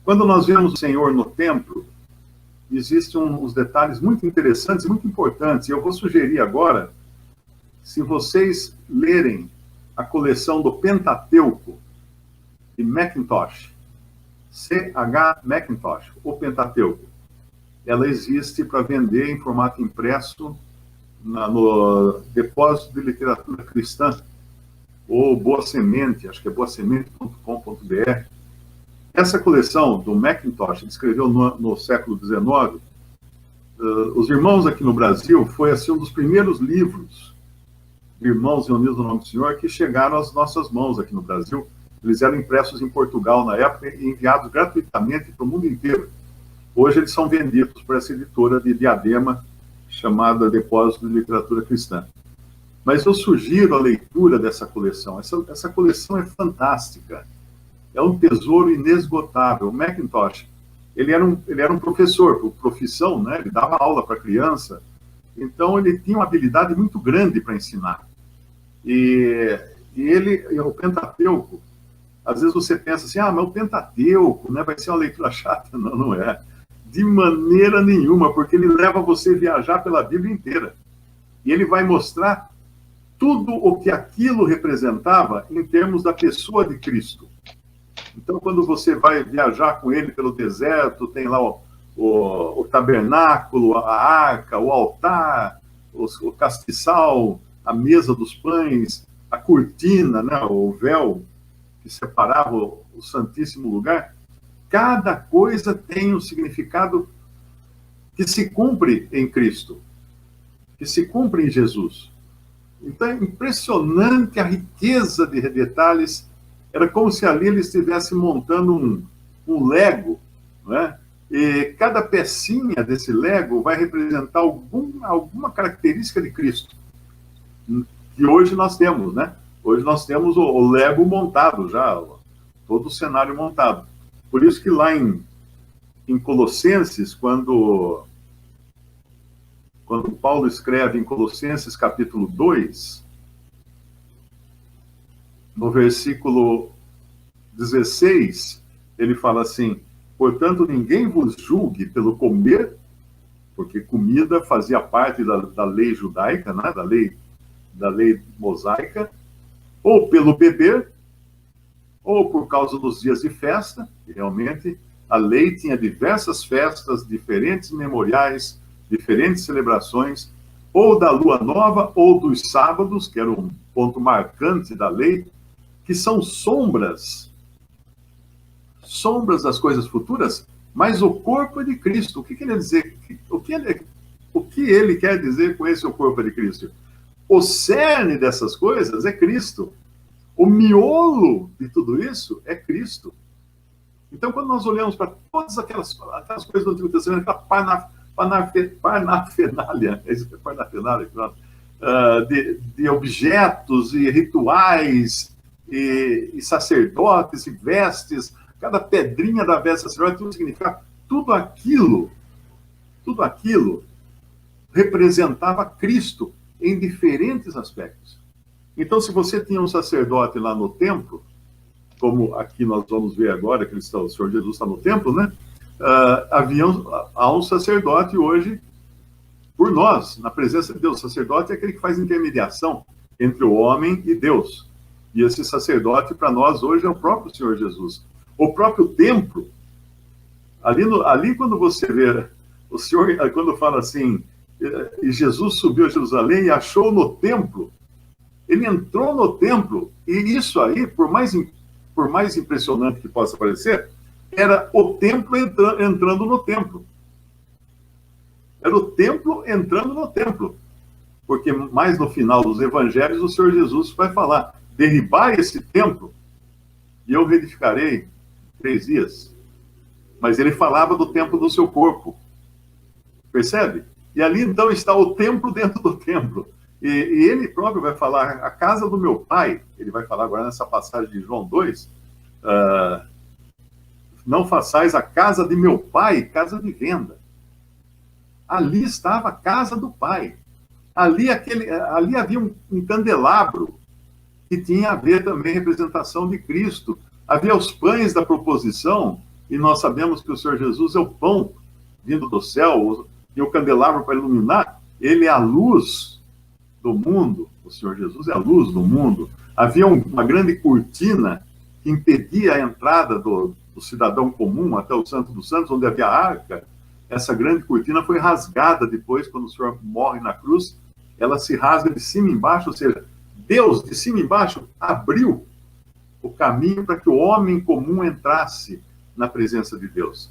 Quando nós vemos o Senhor no templo, existem uns detalhes muito interessantes e muito importantes. E eu vou sugerir agora, se vocês lerem a coleção do Pentateuco, de Mackintosh, C.H. Mackintosh, o Pentateuco, ela existe para vender em formato impresso no Depósito de Literatura Cristã, ou Boa Semente, acho que é boasemente.com.br. Essa coleção do Mackintosh, ele escreveu no século XIX, os irmãos aqui no Brasil, foi assim, um dos primeiros livros de Irmãos Reunidos no Nome do Senhor que chegaram às nossas mãos aqui no Brasil. Eles eram impressos em Portugal na época e enviados gratuitamente para o mundo inteiro. Hoje eles são vendidos por essa editora de Diadema, chamada Depósito de Literatura Cristã. Mas eu sugiro a leitura dessa coleção. Essa coleção é fantástica. É um tesouro inesgotável. O Mackintosh, ele era um professor, por profissão, né? Ele dava aula para criança. Então, ele tinha uma habilidade muito grande para ensinar. E o Pentateuco, às vezes você pensa assim, mas o Pentateuco, né, vai ser uma leitura chata. Não, não é. De maneira nenhuma, porque ele leva você a viajar pela Bíblia inteira. E ele vai mostrar tudo o que aquilo representava em termos da pessoa de Cristo. Então, quando você vai viajar com ele pelo deserto, tem lá o tabernáculo, a arca, o altar, o castiçal, a mesa dos pães, a cortina, né, o véu que separava o Santíssimo Lugar. Cada coisa tem um significado que se cumpre em Cristo, que se cumpre em Jesus. Então, é impressionante a riqueza de detalhes. Era como se ali ele estivesse montando um Lego, né? E cada pecinha desse Lego vai representar alguma característica de Cristo, que hoje nós temos, né? Hoje nós temos o Lego montado já, todo o cenário montado. Por isso que lá em Colossenses, quando Paulo escreve em Colossenses capítulo 2, no versículo 16, ele fala assim: portanto, ninguém vos julgue pelo comer, porque comida fazia parte da lei judaica, né? da lei mosaica, ou pelo beber, ou por causa dos dias de festa, que realmente a lei tinha diversas festas, diferentes memoriais, diferentes celebrações, ou da lua nova, ou dos sábados, que era um ponto marcante da lei, que são sombras das coisas futuras, mas o corpo é de Cristo. O que quer dizer? O que ele quer dizer com esse o corpo é de Cristo? O cerne dessas coisas é Cristo. O miolo de tudo isso é Cristo. Então, quando nós olhamos para todas aquelas coisas do Antigo Testamento, aquela parnafernália, de objetos e rituais e sacerdotes e vestes, cada pedrinha da veste sacerdote tem um significado. Tudo aquilo representava Cristo em diferentes aspectos. Então, se você tinha um sacerdote lá no templo, como aqui nós vamos ver agora, que o Senhor Jesus está no templo, né? Há um sacerdote hoje por nós, na presença de Deus. O sacerdote é aquele que faz intermediação entre o homem e Deus. E esse sacerdote, para nós, hoje, é o próprio Senhor Jesus. O próprio templo, ali quando você vê, o Senhor, quando fala assim, e Jesus subiu a Jerusalém e achou no templo, ele entrou no templo, e isso aí, por mais impressionante que possa parecer, era o templo entrando no templo. Era o templo entrando no templo. Porque mais no final dos evangelhos, o Senhor Jesus vai falar: derribai esse templo e eu reedificarei 3 dias. Mas ele falava do templo do seu corpo. Percebe? E ali então está o templo dentro do templo. E ele próprio vai falar: a casa do meu pai, ele vai falar agora nessa passagem de João 2, não façais a casa de meu pai casa de venda. Ali estava a casa do pai. Ali havia um candelabro que tinha a ver também representação de Cristo. Havia os pães da proposição, e nós sabemos que o Senhor Jesus é o pão vindo do céu, e o candelabro para iluminar, ele é a luz do mundo, o Senhor Jesus é a luz do mundo. Havia uma grande cortina que impedia a entrada do cidadão comum até o Santo dos Santos, onde havia a arca. Essa grande cortina foi rasgada depois, quando o Senhor morre na cruz, ela se rasga de cima e embaixo, ou seja, Deus, de cima e embaixo, abriu o caminho para que o homem comum entrasse na presença de Deus.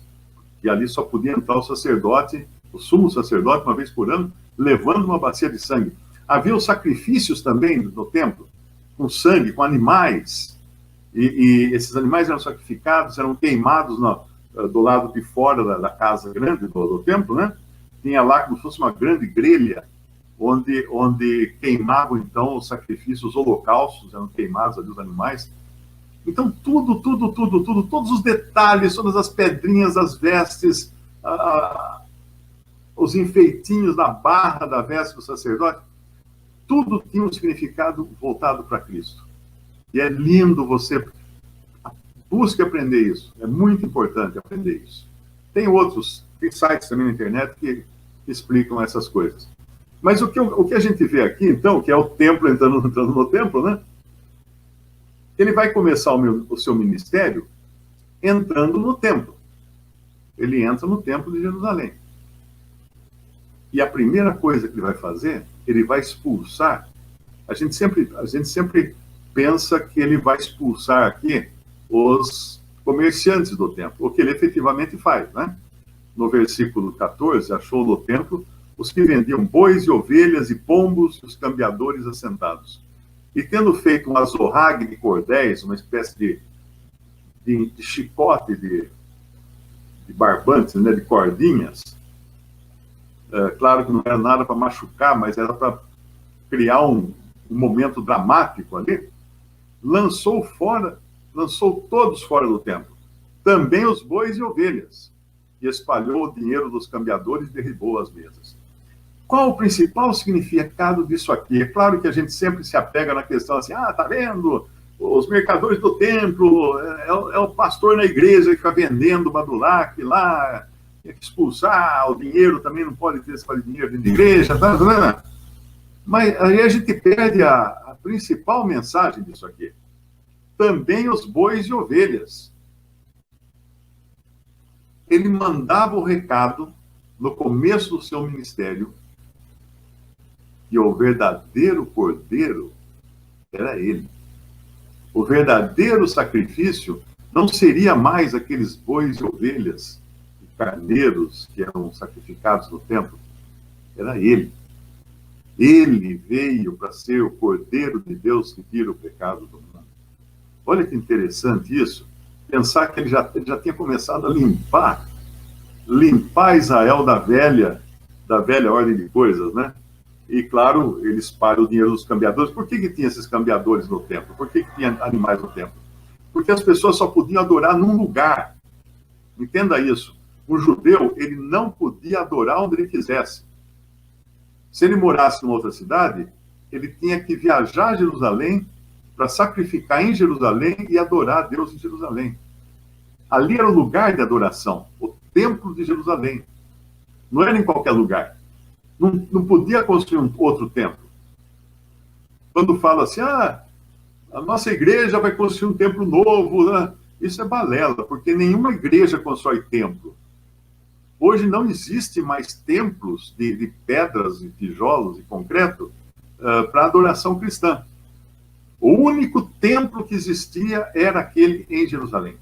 E ali só podia entrar o sacerdote, o sumo sacerdote, uma vez por ano, levando uma bacia de sangue. Havia os sacrifícios também no templo, com sangue, com animais, e esses animais eram sacrificados, eram queimados do lado de fora da casa grande do templo, né? Tinha lá como se fosse uma grande grelha, onde queimavam, então, os sacrifícios, os holocaustos, eram queimados ali os animais. Então, todos os detalhes, todas as pedrinhas, as vestes, os enfeitinhos da barra da veste do sacerdote, tudo tinha um significado voltado para Cristo. E é lindo você busque aprender isso. É muito importante aprender isso. Tem sites também na internet que explicam essas coisas. Mas o que a gente vê aqui, então, que é o templo entrando no templo, né? Ele vai começar o seu ministério entrando no templo. Ele entra no templo de Jerusalém. E a primeira coisa que ele vai fazer, ele vai expulsar. A gente sempre pensa que ele vai expulsar aqui os comerciantes do templo, o que ele efetivamente faz, né? No versículo 14, achou no templo os que vendiam bois e ovelhas e pombos, e os cambiadores assentados. E tendo feito um azorrague de cordéis, uma espécie de chicote de barbantes, né, de cordinhas, claro que não era nada para machucar, mas era para criar um momento dramático ali, lançou todos fora do templo, também os bois e ovelhas, e espalhou o dinheiro dos cambiadores e derribou as mesas. Qual o principal significado disso aqui? É claro que a gente sempre se apega na questão assim, tá vendo? Os mercadores do templo, é o pastor na igreja que fica vendendo badulaque lá, tem que expulsar, o dinheiro também não pode ter esse dinheiro dentro da igreja, tá? Mas aí a gente perde a principal mensagem disso aqui. Também os bois e ovelhas. Ele mandava o recado no começo do seu ministério que o verdadeiro cordeiro era ele. O verdadeiro sacrifício não seria mais aqueles bois e ovelhas e carneiros que eram sacrificados no templo. Era ele. Ele veio para ser o Cordeiro de Deus que tira o pecado do mundo. Olha que interessante isso. Pensar que ele já tinha começado a limpar Israel da velha ordem de coisas, né? E, claro, ele espalha o dinheiro dos cambiadores. Por que tinha esses cambiadores no templo? Por que tinha animais no templo? Porque as pessoas só podiam adorar num lugar. Entenda isso. O judeu, ele não podia adorar onde ele quisesse. Se ele morasse em outra cidade, ele tinha que viajar a Jerusalém para sacrificar em Jerusalém e adorar a Deus em Jerusalém. Ali era o lugar de adoração, o templo de Jerusalém. Não era em qualquer lugar. Não podia construir um outro templo. Quando fala assim, a nossa igreja vai construir um templo novo, né? Isso é balela, porque nenhuma igreja constrói templo. Hoje não existe mais templos de pedras, e tijolos e concreto para adoração cristã. O único templo que existia era aquele em Jerusalém.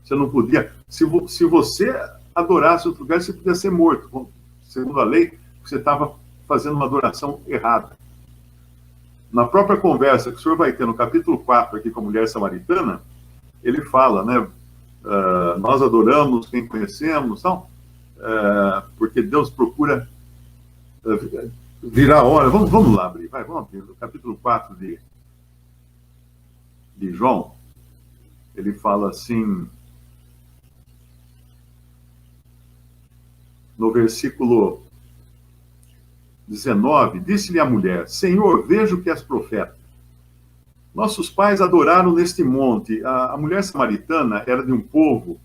Você não podia... Se você adorasse outro lugar, você podia ser morto. Segundo a lei, você estava fazendo uma adoração errada. Na própria conversa que o senhor vai ter no capítulo 4 aqui com a mulher samaritana, ele fala, né? Nós adoramos quem conhecemos, não? Porque Deus procura virar a hora. Vamos lá abrir, vamos abrir. No capítulo 4 de João, ele fala assim, no versículo 19, disse-lhe a mulher, Senhor, vejo que és profeta. Nossos pais adoraram neste monte. A mulher samaritana era de um povo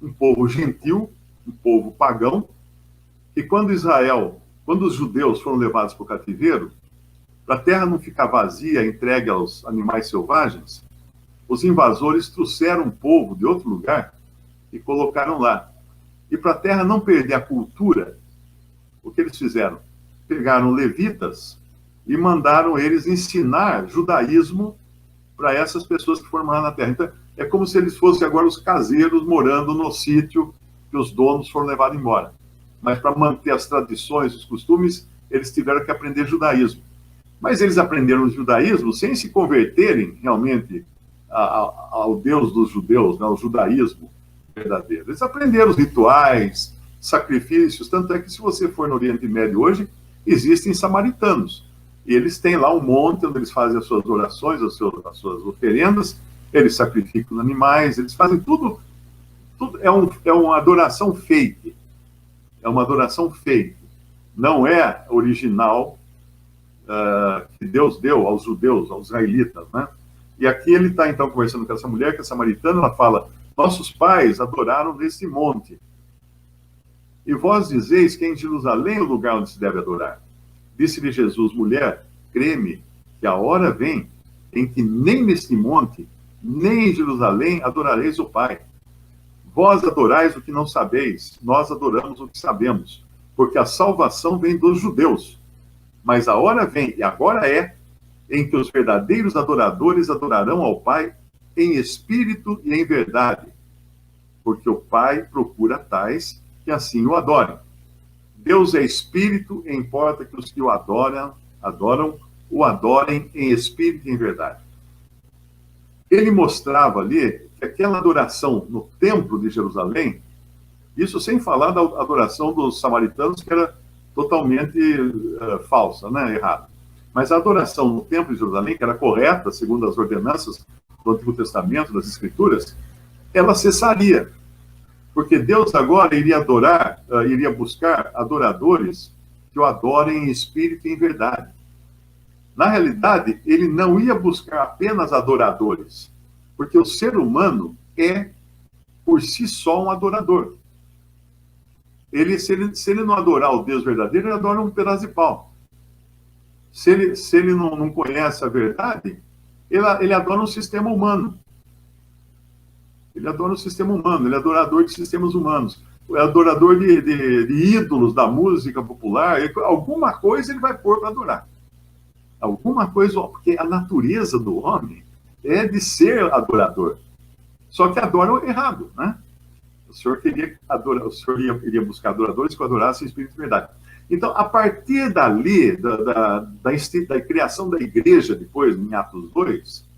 um povo gentil, um povo pagão, e quando os judeus foram levados para o cativeiro, para a terra não ficar vazia, entregue aos animais selvagens, os invasores trouxeram um povo de outro lugar e colocaram lá. E para a terra não perder a cultura, o que eles fizeram? Pegaram levitas e mandaram eles ensinar judaísmo para essas pessoas que foram morar na terra. Então, é como se eles fossem agora os caseiros morando no sítio que os donos foram levados embora. Mas para manter as tradições, os costumes, eles tiveram que aprender judaísmo. Mas eles aprenderam o judaísmo sem se converterem realmente ao Deus dos judeus, né, ao judaísmo verdadeiro. Eles aprenderam os rituais, sacrifícios, tanto é que se você for no Oriente Médio hoje, existem samaritanos. E eles têm lá um monte onde eles fazem as suas orações, as suas oferendas, eles sacrificam animais, eles fazem tudo é uma adoração fake. É uma adoração fake. Não é original que Deus deu aos judeus, aos israelitas, né? E aqui ele está, então, conversando com essa mulher, que é samaritana, ela fala, nossos pais adoraram nesse monte. E vós dizeis que em Jerusalém é o lugar onde se deve adorar. Disse-lhe Jesus, mulher, crê-me, que a hora vem em que nem neste monte, nem em Jerusalém adorareis o Pai. Vós adorais o que não sabeis, nós adoramos o que sabemos, porque a salvação vem dos judeus. Mas a hora vem, e agora é, em que os verdadeiros adoradores adorarão ao Pai em espírito e em verdade, porque o Pai procura tais que assim o adorem. Deus é espírito e importa que os que o adoram, o adorem em espírito e em verdade. Ele mostrava ali que aquela adoração no templo de Jerusalém, isso sem falar da adoração dos samaritanos, que era totalmente falsa, né, errada. Mas a adoração no templo de Jerusalém, que era correta, segundo as ordenanças do Antigo Testamento, das Escrituras, ela cessaria. Porque Deus agora iria buscar adoradores que o adorem em espírito e em verdade. Na realidade, ele não ia buscar apenas adoradores, porque o ser humano é, por si só, um adorador. Se ele não adorar o Deus verdadeiro, ele adora um pedaço de pau. Se ele não conhece a verdade, ele adora um sistema humano. Ele adora o sistema humano, ele é adorador de sistemas humanos. É adorador de ídolos da música popular. Alguma coisa ele vai pôr para adorar. Alguma coisa, porque a natureza do homem é de ser adorador. Só que adora errado, né? O Senhor iria buscar adoradores que adorassem em espírito e verdade. Então, a partir dali, da criação da igreja, depois, em Atos 2,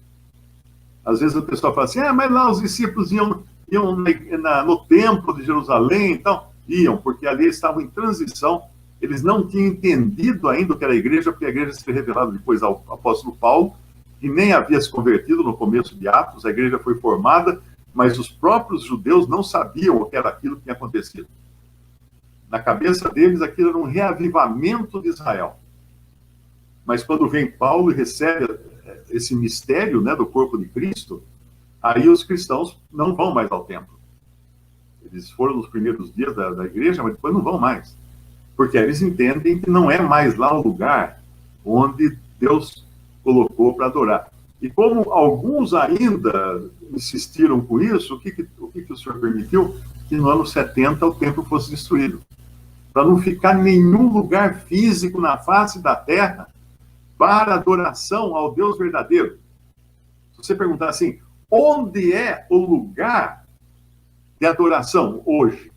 às vezes o pessoal fala assim, mas lá os discípulos iam no templo de Jerusalém, então, iam, porque ali eles estavam em transição, eles não tinham entendido ainda o que era a igreja, porque a igreja se foi revelada depois ao apóstolo Paulo, que nem havia se convertido no começo de Atos, a igreja foi formada, mas os próprios judeus não sabiam o que era aquilo que tinha acontecido. Na cabeça deles, aquilo era um reavivamento de Israel. Mas quando vem Paulo e recebe esse mistério, né, do corpo de Cristo, aí os cristãos não vão mais ao templo. Eles foram nos primeiros dias da igreja, mas depois não vão mais. Porque eles entendem que não é mais lá o lugar onde Deus colocou para adorar. E como alguns ainda insistiram com isso, o que o Senhor permitiu? Que no ano 70 o templo fosse destruído. Para não ficar nenhum lugar físico na face da terra para adoração ao Deus verdadeiro. Se você perguntar assim, onde é o lugar de adoração hoje?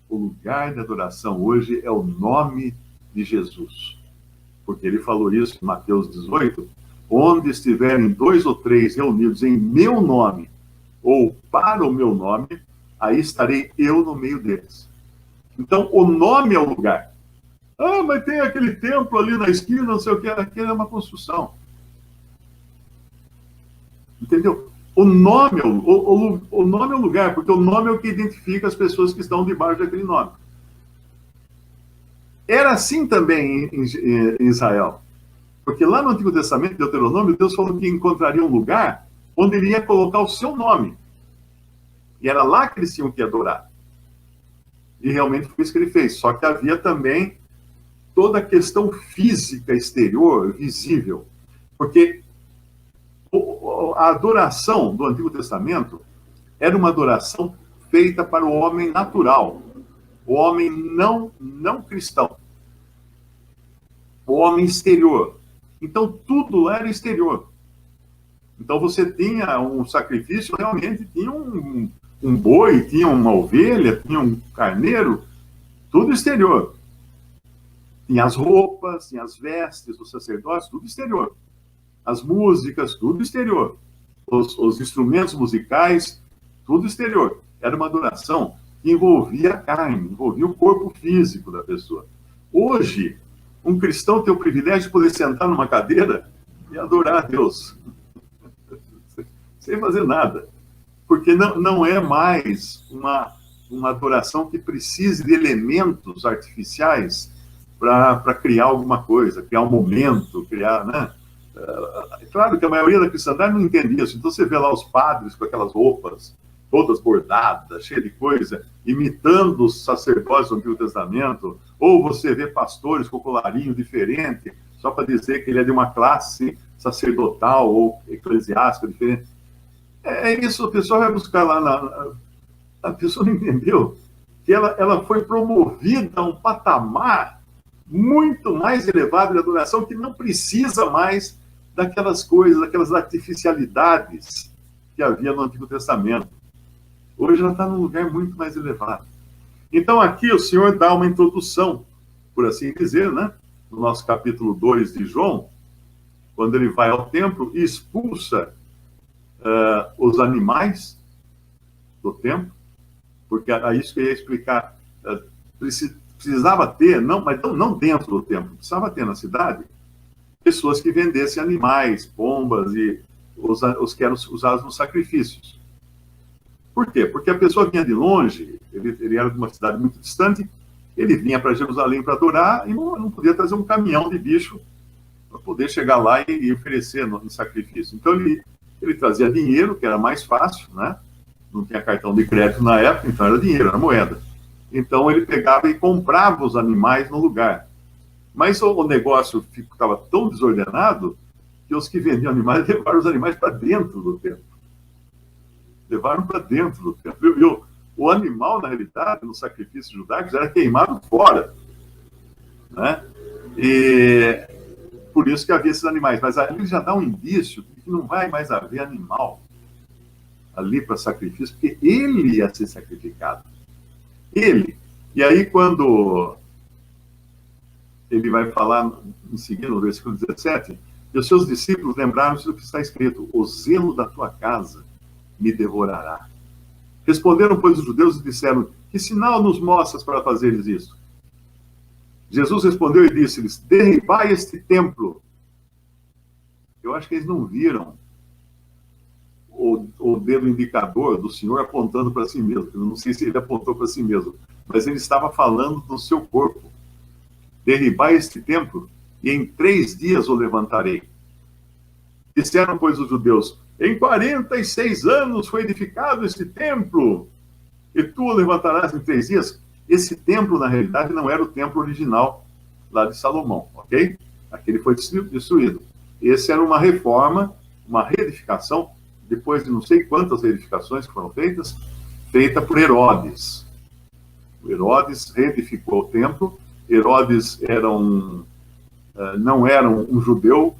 O lugar de adoração hoje é o nome de Jesus. Porque ele falou isso em Mateus 18, onde estiverem 2 ou 3 reunidos em meu nome, ou para o meu nome, aí estarei eu no meio deles. Então, o nome é o lugar. Mas tem aquele templo ali na esquina, não sei o que, aquilo é uma construção. Entendeu? O nome é o nome é o lugar, porque o nome é o que identifica as pessoas que estão debaixo daquele nome. Era assim também em Israel. Porque lá no Antigo Testamento, Deuteronômio, Deus falou que encontraria um lugar onde ele ia colocar o seu nome. E era lá que eles tinham que adorar. E realmente foi isso que ele fez. Só que havia também toda a questão física exterior, visível. Porque a adoração do Antigo Testamento era uma adoração feita para o homem natural, o homem não cristão, o homem exterior. Então, tudo era exterior. Então, você tinha um sacrifício, realmente tinha um boi, tinha uma ovelha, tinha um carneiro, tudo exterior. Tinha as roupas, tinha as vestes dos sacerdotes, tudo exterior. As músicas, tudo exterior. Os instrumentos musicais, tudo exterior. Era uma adoração que envolvia a carne, envolvia o corpo físico da pessoa. Hoje, um cristão tem o privilégio de poder sentar numa cadeira e adorar a Deus, sem fazer nada. Porque não é mais uma adoração que precise de elementos artificiais para criar alguma coisa, criar um momento, criar, né? É claro que a maioria da cristandade não entende isso. Então você vê lá os padres com aquelas roupas todas bordadas, cheias de coisa, imitando os sacerdotes do Antigo Testamento, ou você vê pastores com colarinho diferente, só para dizer que ele é de uma classe sacerdotal ou eclesiástica diferente. É isso, a pessoa vai buscar lá, a pessoa não entendeu que ela foi promovida a um patamar muito mais elevado de adoração, que não precisa mais daquelas coisas, daquelas artificialidades que havia no Antigo Testamento. Hoje ela está num lugar muito mais elevado. Então aqui o Senhor dá uma introdução, por assim dizer, né? No nosso capítulo 2 de João, quando ele vai ao templo e expulsa os animais do templo, porque é isso que eu ia explicar. Precisava ter, mas não dentro do templo, precisava ter na cidade pessoas que vendessem animais, pombas e os que eram usados nos sacrifícios. Por quê? Porque a pessoa vinha de longe, ele era de uma cidade muito distante, ele vinha para Jerusalém para adorar e não podia trazer um caminhão de bicho para poder chegar lá e oferecer no sacrifício. Então ele trazia dinheiro, que era mais fácil, né? Não tinha cartão de crédito na época, então era dinheiro, era moeda. Então ele pegava e comprava os animais no lugar. Mas o negócio estava tão desordenado que os que vendiam animais levaram os animais para dentro do templo. Levaram para dentro do templo. E o animal, na realidade, no sacrifício judaico, era queimado fora. Né? E por isso que havia esses animais. Mas ali já dá um indício de que não vai mais haver animal ali para sacrifício, porque ele ia ser sacrificado. Ele. E aí, quando ele vai falar em seguida, no versículo 17, e os seus discípulos lembraram-se do que está escrito: o zelo da tua casa me devorará. Responderam, pois, os judeus e disseram: que sinal nos mostras para fazeres isso? Jesus respondeu e disse-lhes: derribai este templo. Eu acho que eles não viram o dedo indicador do Senhor apontando para si mesmo. Eu não sei se ele apontou para si mesmo, mas ele estava falando do seu corpo. Derribai este templo e em 3 dias o levantarei. Disseram, pois, os judeus: em 46 anos foi edificado este templo, e tu o levantarás em 3 dias. Esse templo, na realidade, não era o templo original lá de Salomão, ok? Aquele foi destruído. Esse era uma reforma, uma reedificação, depois de não sei quantas reedificações que foram feitas, feita por Herodes. O Herodes reedificou o templo. Herodes não era um judeu,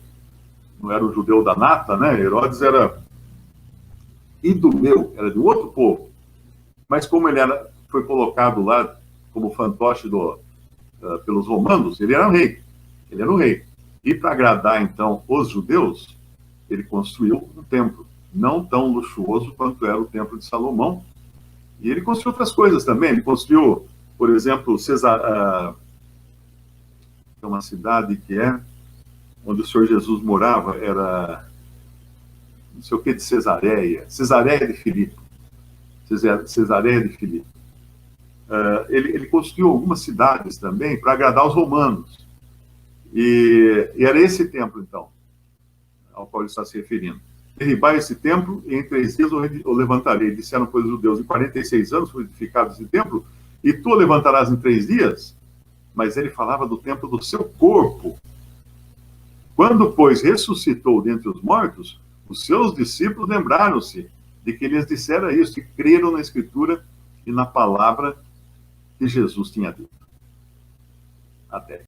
não era um judeu da nata, né? Herodes era idumeu, era de outro povo. Mas como ele foi colocado lá como fantoche pelos romanos, ele era um rei. Ele era um rei. E para agradar, então, os judeus, ele construiu um templo, não tão luxuoso quanto era o templo de Salomão. E ele construiu outras coisas também. Ele construiu, por exemplo, uma cidade onde o Senhor Jesus morava, era não sei o que de Cesareia de Filipe. Cesareia de Filipe. Ele construiu algumas cidades também para agradar os romanos. E era esse templo, então, ao qual ele está se referindo. derribar esse templo e em 3 dias o levantarei. Disseram, pois, os judeus, em 46 anos foi edificado esse templo, e tu o levantarás em 3 dias? Mas ele falava do templo do seu corpo. Quando, pois, ressuscitou dentre os mortos, os seus discípulos lembraram-se de que lhes dissera isso, e creram na Escritura e na palavra que Jesus tinha dito. Até.